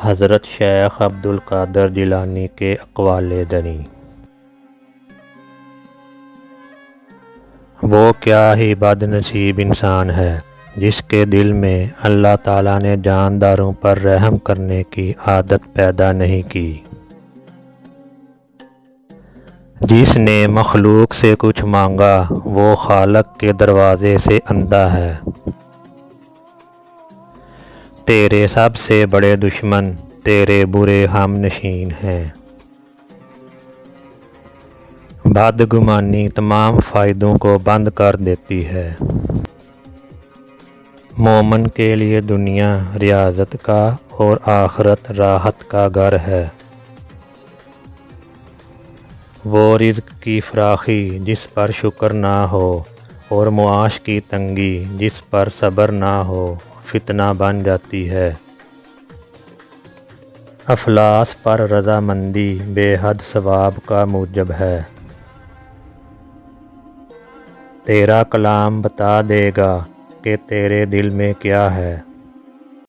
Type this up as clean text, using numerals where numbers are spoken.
حضرت شیخ عبدالقادر جیلانی کے اقوال دنی۔ وہ کیا ہی بد نصیب انسان ہے جس کے دل میں اللہ تعالیٰ نے جانداروں پر رحم کرنے کی عادت پیدا نہیں کی، جس نے مخلوق سے کچھ مانگا وہ خالق کے دروازے سے اندھا ہے۔ تیرے سب سے بڑے دشمن تیرے برے ہم نشین ہیں۔ بدگمانی تمام فائدوں کو بند کر دیتی ہے۔ مومن کے لیے دنیا ریاضت کا اور آخرت راحت کا گھر ہے۔ وہ رزق کی فراخی جس پر شکر نہ ہو اور معاش کی تنگی جس پر صبر نہ ہو فتنہ بن جاتی ہے۔ افلاس پر رضامندی بے حد ثواب کا موجب ہے۔ تیرا کلام بتا دے گا کہ تیرے دل میں کیا ہے۔